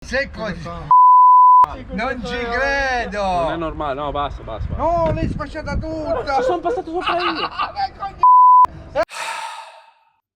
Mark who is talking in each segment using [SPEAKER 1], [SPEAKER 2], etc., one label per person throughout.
[SPEAKER 1] Sei così. Non ci credo.
[SPEAKER 2] Non è normale, no, basta.
[SPEAKER 1] No, l'hai sfasciata tutta.
[SPEAKER 2] Sono passato sopra io.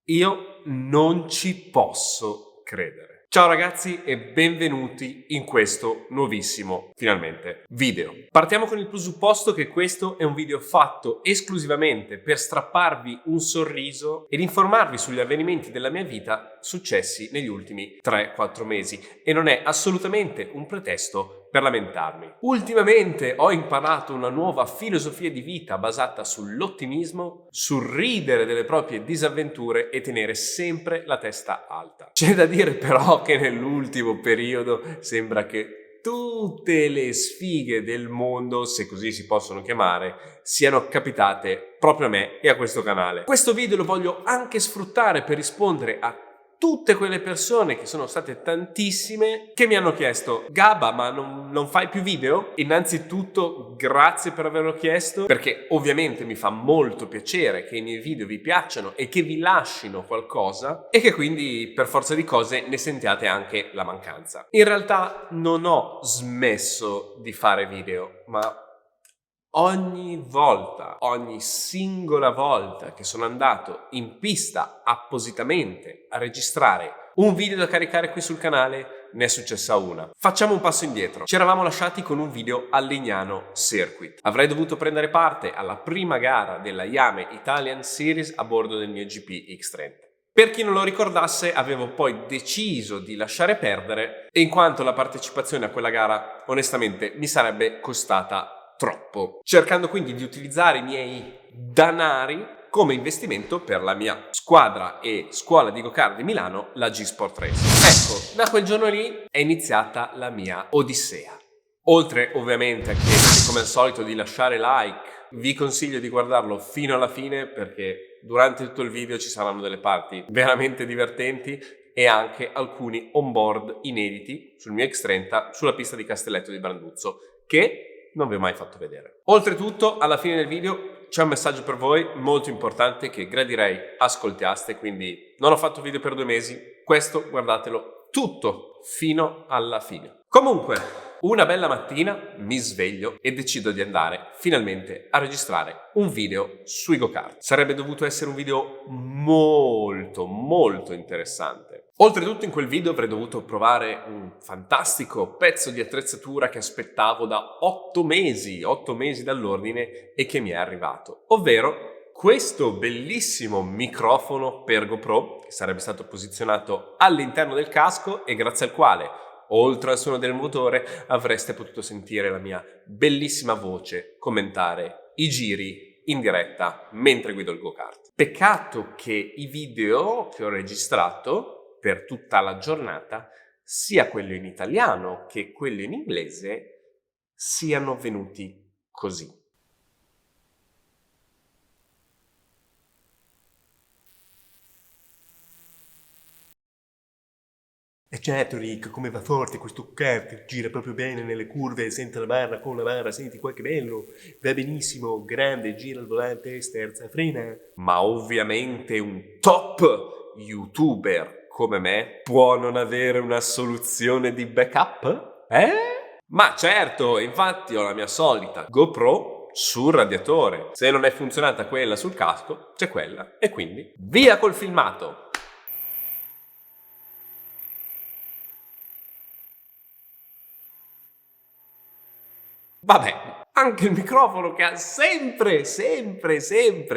[SPEAKER 2] Io non ci posso credere. Ciao ragazzi e benvenuti in questo nuovissimo, finalmente, video. Partiamo con il presupposto che questo è un video fatto esclusivamente per strapparvi un sorriso ed informarvi sugli avvenimenti della mia vita successi negli ultimi 3-4 mesi e non è assolutamente un pretesto per lamentarmi. Ultimamente ho imparato una nuova filosofia di vita basata sull'ottimismo, sul ridere delle proprie disavventure e tenere sempre la testa alta. C'è da dire però che nell'ultimo periodo sembra che tutte le sfighe del mondo, se così si possono chiamare, siano capitate proprio a me e a questo canale. Questo video lo voglio anche sfruttare per rispondere a tutte quelle persone, che sono state tantissime, che mi hanno chiesto: Gabba, ma non fai più video? Innanzitutto grazie per averlo chiesto, perché ovviamente mi fa molto piacere che i miei video vi piacciono e che vi lascino qualcosa e che quindi per forza di cose ne sentiate anche la mancanza. In realtà non ho smesso di fare video, ma ogni volta, ogni singola volta che sono andato in pista appositamente a registrare un video da caricare qui sul canale, ne è successa una. Facciamo un passo indietro. Ci eravamo lasciati con un video al Legnano Circuit. Avrei dovuto prendere parte alla prima gara della Yame Italian Series a bordo del mio GP X30. Per chi non lo ricordasse, avevo poi deciso di lasciare perdere, in quanto la partecipazione a quella gara onestamente mi sarebbe costata troppo, cercando quindi di utilizzare i miei danari come investimento per la mia squadra e scuola di go-kart di Milano, la G-Sport Race. Ecco, da quel giorno lì è iniziata la mia odissea. Oltre ovviamente a chiedervi come al solito di lasciare like, vi consiglio di guardarlo fino alla fine perché durante tutto il video ci saranno delle parti veramente divertenti e anche alcuni onboard inediti sul mio X30 sulla pista di Castelletto di Branduzzo che non vi ho mai fatto vedere. Oltretutto, alla fine del video c'è un messaggio per voi molto importante che gradirei ascoltaste, quindi non ho fatto video per 2 mesi, questo guardatelo tutto fino alla fine. Comunque, una bella mattina mi sveglio e decido di andare finalmente a registrare un video sui go-kart. Sarebbe dovuto essere un video molto interessante. Oltretutto in quel video avrei dovuto provare un fantastico pezzo di attrezzatura che aspettavo da 8 mesi dall'ordine e che mi è arrivato, ovvero questo bellissimo microfono per GoPro che sarebbe stato posizionato all'interno del casco e grazie al quale, oltre al suono del motore, avreste potuto sentire la mia bellissima voce commentare i giri in diretta mentre guido il go-kart. Peccato che i video che ho registrato per tutta la giornata, sia quello in italiano che quello in inglese, siano venuti così.
[SPEAKER 3] E certo Rick, come va forte questo kart, gira proprio bene nelle curve, sente la barra con la barra, senti qua che bello, va benissimo, grande, gira il volante, sterza, frena.
[SPEAKER 2] Ma ovviamente un top youtuber come me può non avere una soluzione di backup? Ma certo, infatti ho la mia solita GoPro sul radiatore. Se non è funzionata quella sul casco, c'è quella. E quindi via col filmato! Vabbè, anche il microfono che ha sempre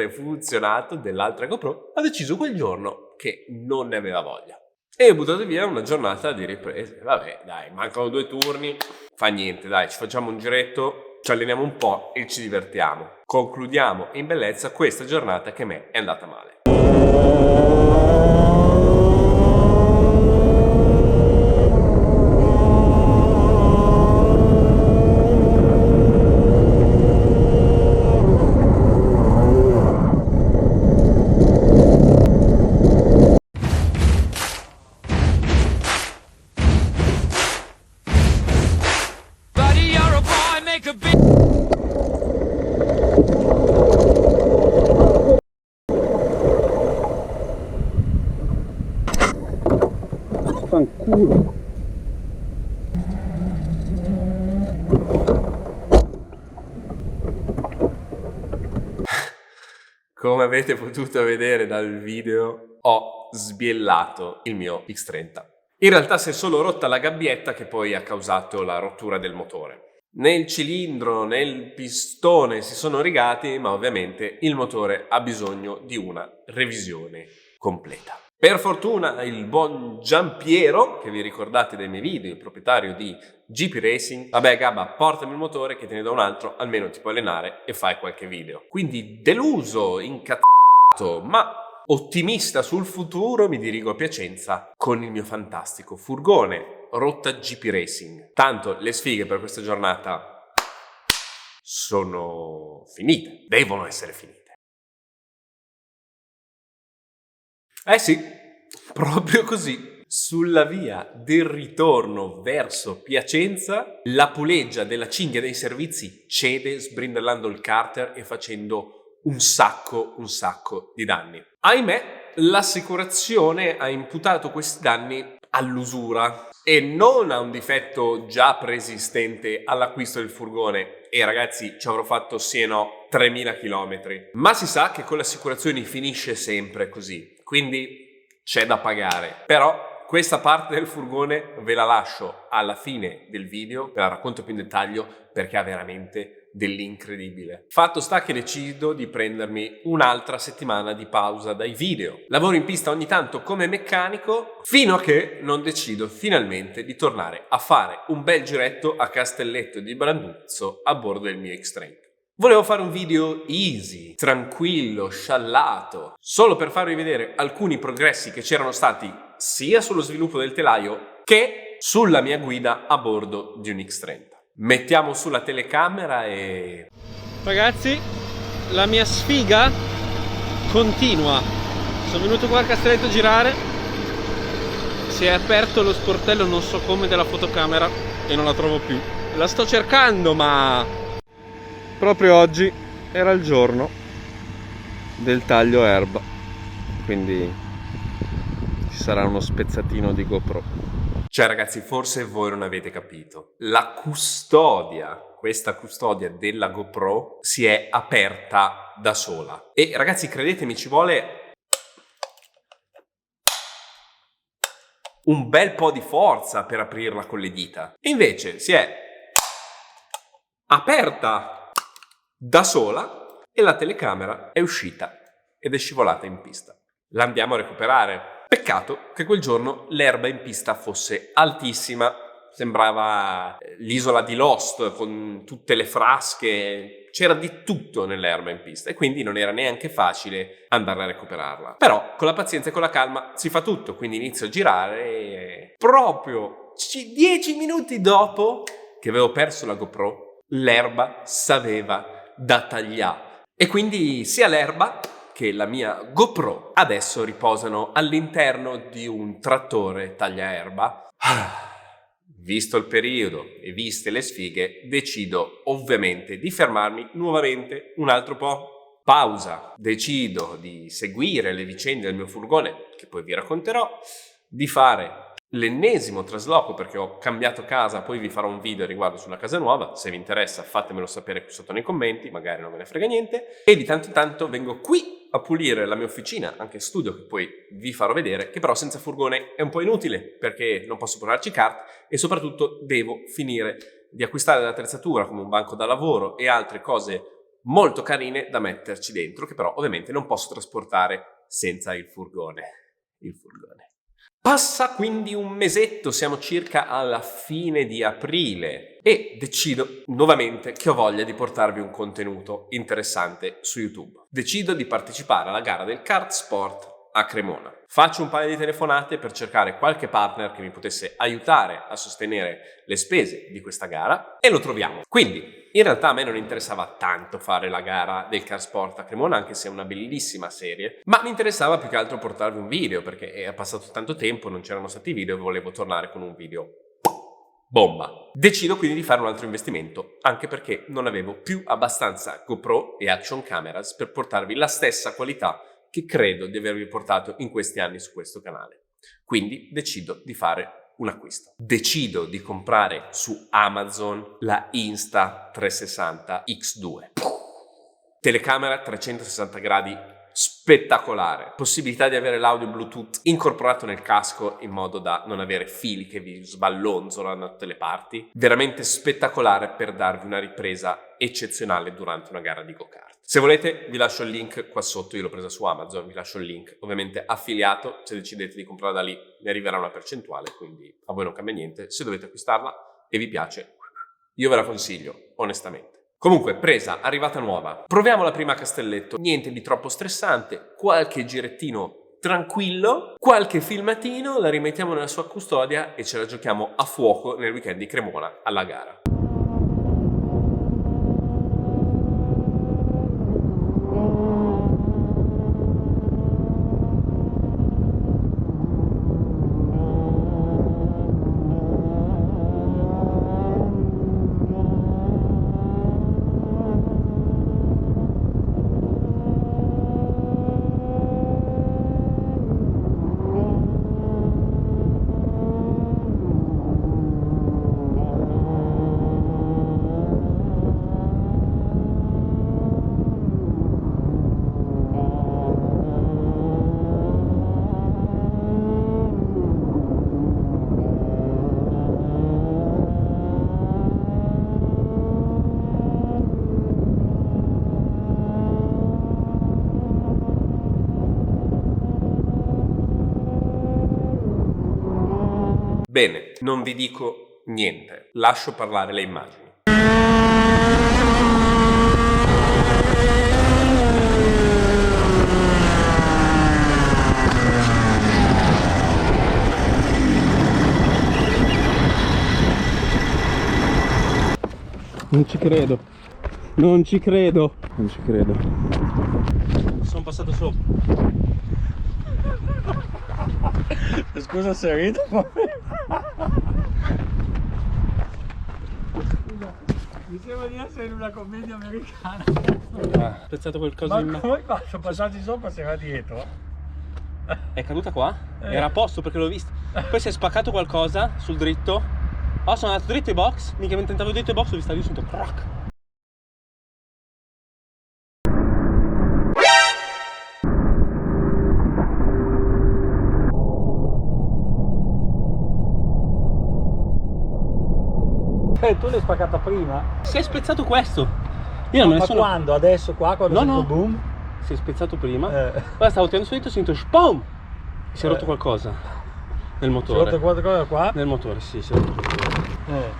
[SPEAKER 2] funzionato dell'altra GoPro ha deciso quel giorno che non ne aveva voglia. E ho buttato via una giornata di riprese. Vabbè, dai, mancano 2 turni. Fa niente, dai, ci facciamo un giretto, ci alleniamo un po' e ci divertiamo. Concludiamo in bellezza questa giornata che a me è andata male. come avete potuto vedere dal video, ho sbiellato il mio X30. In realtà si è solo rotta la gabbietta che poi ha causato la rottura del motore. Nel cilindro, nel pistone si sono rigati, ma ovviamente il motore ha bisogno di una revisione completa. Per fortuna il buon Giampiero, che vi ricordate dai miei video, il proprietario di GP Racing, vabbè Gabba, portami il motore che te ne do un altro, almeno ti puoi allenare e fai qualche video. Quindi deluso, incazzato, ma ottimista sul futuro, mi dirigo a Piacenza con il mio fantastico furgone rotta GP Racing. Tanto le sfighe per questa giornata sono finite, devono essere finite. Sì, proprio così. Sulla via del ritorno verso Piacenza, la puleggia della cinghia dei servizi cede sbrindellando il carter e facendo un sacco di danni. Ahimè, l'assicurazione ha imputato questi danni all'usura e non a un difetto già preesistente all'acquisto del furgone. E ragazzi, ci avrò fatto sì e no 3000 km. Ma si sa che con le assicurazioni finisce sempre così, quindi c'è da pagare. Però questa parte del furgone ve la lascio alla fine del video, ve la racconto più in dettaglio perché ha veramente dell'incredibile. Fatto sta che decido di prendermi un'altra settimana di pausa dai video. Lavoro in pista ogni tanto come meccanico fino a che non decido finalmente di tornare a fare un bel giretto a Castelletto di Branduzzo a bordo del mio X30. Volevo fare un video easy, tranquillo, sciallato, solo per farvi vedere alcuni progressi che c'erano stati sia sullo sviluppo del telaio che sulla mia guida a bordo di un X30. Mettiamo sulla telecamera e...
[SPEAKER 4] Ragazzi, la mia sfiga continua. Sono venuto qua al Castelletto a girare, si è aperto lo sportello non so come della fotocamera e non la trovo più. La sto cercando, ma proprio oggi era il giorno del taglio erba, quindi ci sarà uno spezzatino di GoPro.
[SPEAKER 2] Cioè ragazzi, forse voi non avete capito. La custodia, questa custodia della GoPro si è aperta da sola. E ragazzi, credetemi, ci vuole un bel po' di forza per aprirla con le dita. E invece si è aperta da sola e la telecamera è uscita ed è scivolata in pista. La andiamo a recuperare. Peccato che quel giorno l'erba in pista fosse altissima, sembrava l'isola di Lost con tutte le frasche, c'era di tutto nell'erba in pista e quindi non era neanche facile andare a recuperarla. Però con la pazienza e con la calma si fa tutto, quindi inizio a girare e proprio 10 minuti dopo che avevo perso la GoPro, l'erba s'aveva da tagliare e quindi sia l'erba che la mia GoPro adesso riposano all'interno di un trattore tagliaerba. Visto il periodo e viste le sfighe, decido ovviamente di fermarmi nuovamente un altro po'. Pausa. Decido di seguire le vicende del mio furgone, che poi vi racconterò, di fare l'ennesimo trasloco perché ho cambiato casa, poi vi farò un video riguardo sulla casa nuova, se vi interessa fatemelo sapere qui sotto nei commenti, magari non me ne frega niente, e di tanto in tanto vengo qui a pulire la mia officina, anche studio che poi vi farò vedere, che però senza furgone è un po' inutile perché non posso portarci kart e soprattutto devo finire di acquistare dell'attrezzatura come un banco da lavoro e altre cose molto carine da metterci dentro, che però ovviamente non posso trasportare senza il furgone. Passa quindi un mesetto, siamo circa alla fine di aprile e decido nuovamente che ho voglia di portarvi un contenuto interessante su YouTube. Decido di partecipare alla gara del kart sport a Cremona. Faccio un paio di telefonate per cercare qualche partner che mi potesse aiutare a sostenere le spese di questa gara e lo troviamo. Quindi in realtà a me non interessava tanto fare la gara del kart sport a Cremona, anche se è una bellissima serie, ma mi interessava più che altro portarvi un video perché è passato tanto tempo, non c'erano stati video e volevo tornare con un video bomba. Decido quindi di fare un altro investimento, anche perché non avevo più abbastanza GoPro e action cameras per portarvi la stessa qualità che credo di avervi portato in questi anni su questo canale. Quindi decido di fare un acquisto. Decido di comprare su Amazon la Insta360 X2. Telecamera 360 gradi spettacolare. Possibilità di avere l'audio Bluetooth incorporato nel casco in modo da non avere fili che vi sballonzolano da tutte le parti. Veramente spettacolare per darvi una ripresa eccezionale durante una gara di go-kart. Se volete vi lascio il link qua sotto, io l'ho presa su Amazon, vi lascio il link, ovviamente affiliato, se decidete di comprarla da lì mi arriverà una percentuale, quindi a voi non cambia niente. Se dovete acquistarla e vi piace, io ve la consiglio, onestamente. Comunque, presa, arrivata nuova. Proviamo la prima a Castelletto. Niente di troppo stressante, qualche girettino tranquillo, qualche filmatino, la rimettiamo nella sua custodia e ce la giochiamo a fuoco nel weekend di Cremona alla gara. Bene, non vi dico niente, lascio parlare le immagini.
[SPEAKER 4] Non ci credo, non ci credo, non ci credo. Sono passato sopra. Scusa se rido, ma... Mi sembra di essere in una commedia americana. Ho spezzato qualcosa in mano.
[SPEAKER 5] Come faccio? Passati sopra se era dietro?
[SPEAKER 4] È caduta qua? Era a posto perché l'ho vista. Poi si è spaccato qualcosa sul dritto. Oh, sono andato dritto ai box. Mica mentre entravo dritto ai box ho visto lì, ho sentito crack.
[SPEAKER 5] Tu l'hai spaccata prima?
[SPEAKER 4] Si è spezzato questo. Io non
[SPEAKER 5] Ma
[SPEAKER 4] ne sono...
[SPEAKER 5] quando? Adesso qua? Quando
[SPEAKER 4] No,
[SPEAKER 5] sento
[SPEAKER 4] no.
[SPEAKER 5] boom?
[SPEAKER 4] Si è spezzato prima.
[SPEAKER 5] Eh.
[SPEAKER 4] Guarda, stavo tirando su dritto e sento SPOM! Si è rotto qualcosa nel
[SPEAKER 5] C'è
[SPEAKER 4] motore.
[SPEAKER 5] rotto qualcosa qua?
[SPEAKER 4] Nel motore, sì, si è rotto qualcosa.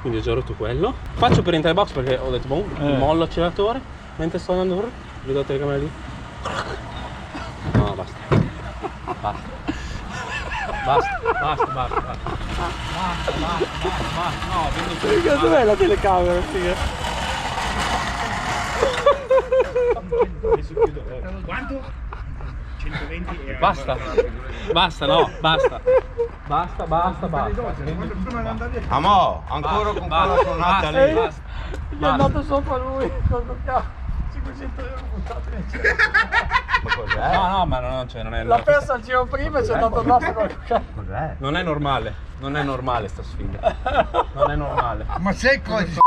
[SPEAKER 4] Quindi ho già rotto quello. Faccio per entrare in box perché ho detto boom, mollo l'acceleratore. Mentre sto andando, vedo la telecamera lì. No, basta. Basta. Basta, basta, basta, basta. No, vedo
[SPEAKER 5] Perché dov'è la telecamera, figa?
[SPEAKER 3] Quanto? 120 euro.
[SPEAKER 4] Basta, basta, no, basta. Basta, basta, basta.
[SPEAKER 1] Amò, ancora con quella suonata lì.
[SPEAKER 4] Basta.
[SPEAKER 5] Gli è andato sopra lui, cosa cazzo? 500 euro buttati nel cielo.
[SPEAKER 1] Ma cos'è?
[SPEAKER 4] No, ma non è.
[SPEAKER 5] L'ha persa al giro prima e c'è andato addosso qualcosa.
[SPEAKER 1] Cos'è?
[SPEAKER 4] Non è normale, non è normale sta sfida. Non è normale.
[SPEAKER 1] Ma sei così?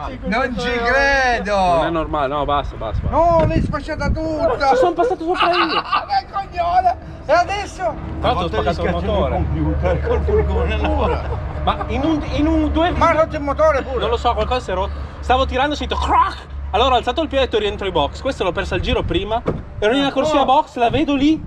[SPEAKER 5] 500
[SPEAKER 1] Non ci
[SPEAKER 5] euro.
[SPEAKER 1] credo!
[SPEAKER 4] Non è normale, no, basta.
[SPEAKER 1] No, l'hai sfasciata tutta!
[SPEAKER 4] Ci sono passato sopra io.
[SPEAKER 1] Che coglione! E adesso?
[SPEAKER 4] Tra l'altro ho spaccato il motore.
[SPEAKER 1] computer col furgone là.
[SPEAKER 4] Ma in un due.
[SPEAKER 1] Ma ha rotto il motore pure!
[SPEAKER 4] Non lo so, qualcosa si è rotto. Stavo tirando e ho sentito crack. Allora ho alzato il piede e ho detto rientro ai box. Questo l'ho perso al giro prima. Ero in una corsia box, la vedo lì.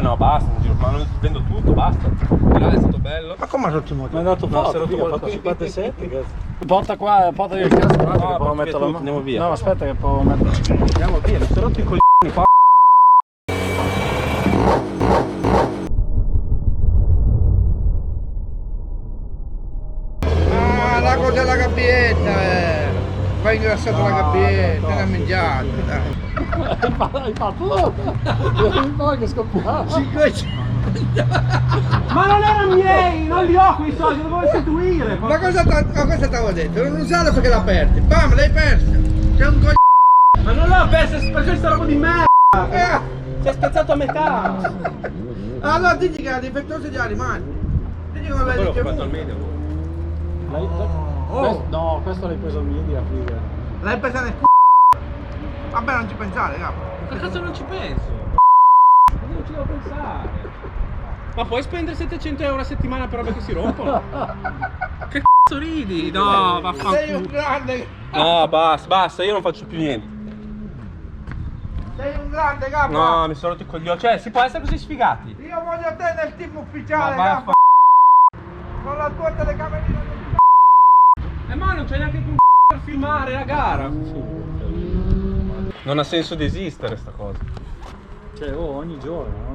[SPEAKER 4] No, basta, ma non vendo tutto, basta. È stato bello.
[SPEAKER 1] Ma come ha rotto il
[SPEAKER 5] Mi
[SPEAKER 1] motore?
[SPEAKER 5] ha dato
[SPEAKER 4] No, si è
[SPEAKER 5] foto,
[SPEAKER 4] rotto
[SPEAKER 5] figa, ha
[SPEAKER 4] qualcosa.
[SPEAKER 5] fatto 57, cazzo. Porta qua, porta il cazzo, guarda che
[SPEAKER 4] porta
[SPEAKER 5] provo a
[SPEAKER 4] via
[SPEAKER 5] mettere la
[SPEAKER 4] tutto,
[SPEAKER 5] mano.
[SPEAKER 4] andiamo via.
[SPEAKER 5] No, aspetta che provo a mettere.
[SPEAKER 4] Andiamo via, mi sono rotto i coglioni qua.
[SPEAKER 1] Ah, la cosa della gabbietta, Fai ingrassato la gabbietta, l'hai mangiata, dai.
[SPEAKER 5] Hai fatto? Il poi che scoppiava.
[SPEAKER 4] Ma non erano miei, non li ho quei soldi, dovevo restituire.
[SPEAKER 1] Ma cosa ti avevo detto? Non usarla perché l'ha aperta. Bam, l'hai persa. Sei un coglione.
[SPEAKER 4] Ma non l'ho persa per questa roba di merda.
[SPEAKER 1] Eh,
[SPEAKER 4] Si è spezzato a metà.
[SPEAKER 1] allora digli che era difettosa di animali. Digli che non l'hai
[SPEAKER 4] Quello che ho fatto
[SPEAKER 1] ricevuto.
[SPEAKER 4] al medio.
[SPEAKER 1] Oh,
[SPEAKER 5] No, questo l'hai preso al media, figa.
[SPEAKER 1] l'hai presa nel c***o. Vabbè, non ci pensare, capo.
[SPEAKER 4] che cazzo non ci penso? Non ci devo pensare. Ma puoi spendere 700 euro a settimana per robe che si rompono? Che cazzo ridi? No,
[SPEAKER 1] Sei un
[SPEAKER 4] vaffanculo.
[SPEAKER 1] grande,
[SPEAKER 4] No, basta, io non faccio più niente.
[SPEAKER 1] sei un grande capo.
[SPEAKER 4] No, mi sono rotto i coglioni. Cioè, si può essere così sfigati?
[SPEAKER 1] Io voglio te nel team ufficiale,
[SPEAKER 4] Ma
[SPEAKER 1] capo. Con la tua telecamerina del
[SPEAKER 4] ma non c'è neanche un per filmare la gara. Non ha senso di esistere sta cosa.
[SPEAKER 5] Cioè, ogni giorno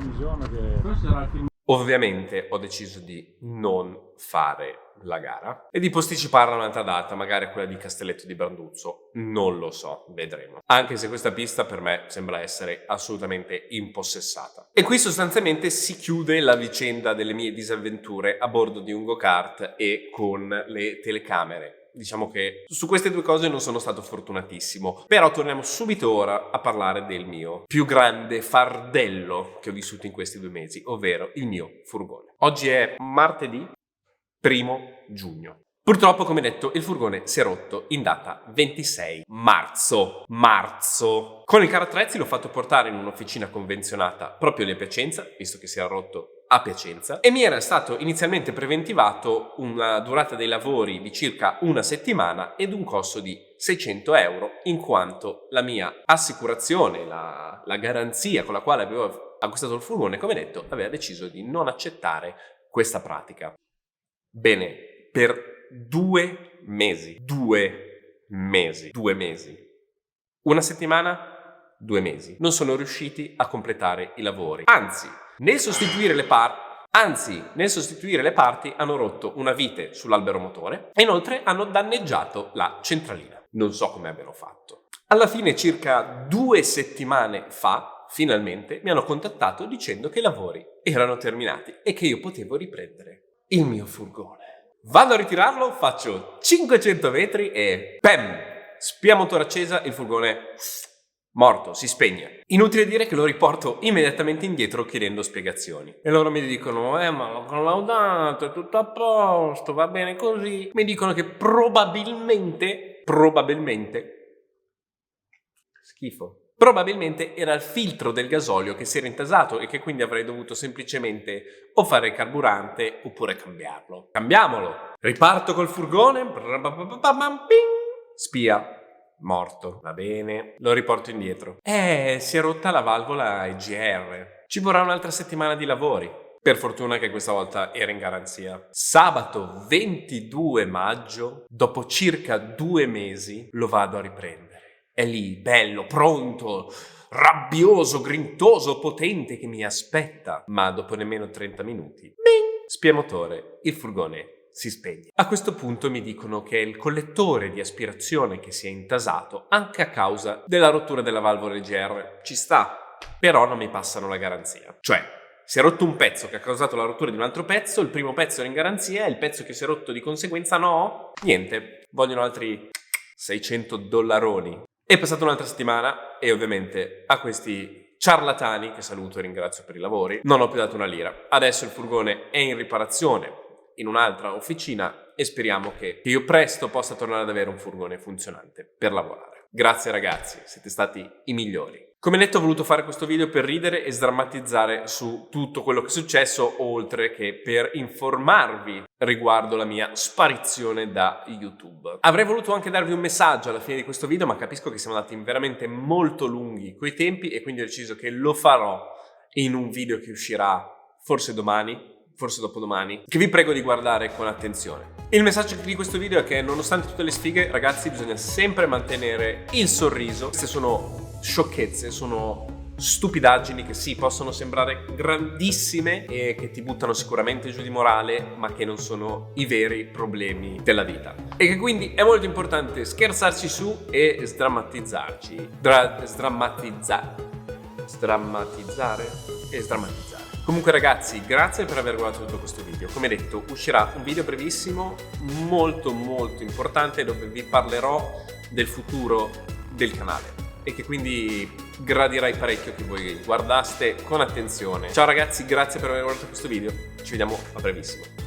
[SPEAKER 5] che...
[SPEAKER 4] Questo sarà il film.
[SPEAKER 2] Ovviamente ho deciso di non fare la gara e di posticiparla a un'altra data, magari quella di Castelletto di Branduzzo, non lo so, vedremo. Anche se questa pista per me sembra essere assolutamente impossessata. E qui sostanzialmente si chiude la vicenda delle mie disavventure a bordo di un go-kart e con le telecamere. Diciamo che su queste due cose non sono stato fortunatissimo, però torniamo subito ora a parlare del mio più grande fardello che ho vissuto in questi 2 mesi, ovvero il mio furgone. Oggi è martedì 1 giugno. Purtroppo, come detto, il furgone si è rotto in data 26 marzo. Con il carattrezzi l'ho fatto portare in un'officina convenzionata proprio lì a Piacenza, visto che si era rotto a Piacenza, e mi era stato inizialmente preventivato una durata dei lavori di circa 1 settimana ed un costo di 600 euro, in quanto la mia assicurazione, la garanzia con la quale avevo acquistato il furgone, come detto, aveva deciso di non accettare questa pratica. Bene, per 2 mesi, 1 settimana, 2 mesi, non sono riusciti a completare i lavori. Anzi, nel sostituire le parti hanno rotto una vite sull'albero motore e inoltre hanno danneggiato la centralina. Non so come abbiano fatto. Alla fine, circa 2 settimane fa, finalmente mi hanno contattato dicendo che i lavori erano terminati e che io potevo riprendere il mio furgone. Vado a ritirarlo, faccio 500 metri e pam! Spia motore accesa, il furgone morto, si spegne. Inutile dire che lo riporto immediatamente indietro chiedendo spiegazioni. E loro mi dicono, ma l'ho collaudato, è tutto a posto, va bene così. Mi dicono che probabilmente, schifo. Probabilmente era il filtro del gasolio che si era intasato e che quindi avrei dovuto semplicemente o fare il carburante oppure cambiarlo. Cambiamolo! Riparto col furgone, spia, morto, va bene, lo riporto indietro. Si è rotta la valvola EGR. Ci vorrà un'altra settimana di lavori. Per fortuna che questa volta era in garanzia. Sabato 22 maggio, dopo circa 2 mesi, lo vado a riprendere. È lì, bello, pronto, rabbioso, grintoso, potente che mi aspetta. Ma dopo nemmeno 30 minuti, bing, spia motore, il furgone si spegne. A questo punto mi dicono che è il collettore di aspirazione che si è intasato anche a causa della rottura della valvola EGR. Ci sta, però non mi passano la garanzia. Cioè, si è rotto un pezzo che ha causato la rottura di un altro pezzo, il primo pezzo era in garanzia e il pezzo che si è rotto di conseguenza no? Niente, vogliono altri $600. È passata un'altra settimana e ovviamente a questi ciarlatani, che saluto e ringrazio per i lavori, non ho più dato una lira. Adesso il furgone è in riparazione in un'altra officina e speriamo che io presto possa tornare ad avere un furgone funzionante per lavorare. Grazie ragazzi, siete stati i migliori. Come detto, ho voluto fare questo video per ridere e sdrammatizzare su tutto quello che è successo, oltre che per informarvi riguardo la mia sparizione da YouTube. Avrei voluto anche darvi un messaggio alla fine di questo video, ma capisco che siamo andati veramente molto lunghi coi tempi e quindi ho deciso che lo farò in un video che uscirà forse domani, forse dopodomani, che vi prego di guardare con attenzione. Il messaggio di questo video è che nonostante tutte le sfighe, ragazzi, bisogna sempre mantenere il sorriso. Queste sono sciocchezze, sono stupidaggini che sì, possono sembrare grandissime e che ti buttano sicuramente giù di morale, ma che non sono i veri problemi della vita. E che quindi è molto importante scherzarci su e sdrammatizzare. Comunque ragazzi, grazie per aver guardato tutto questo video. Come detto, uscirà un video brevissimo, molto importante, dove vi parlerò del futuro del canale e che quindi gradirai parecchio che voi guardaste con attenzione. Ciao ragazzi, grazie per aver guardato questo video, ci vediamo a brevissimo.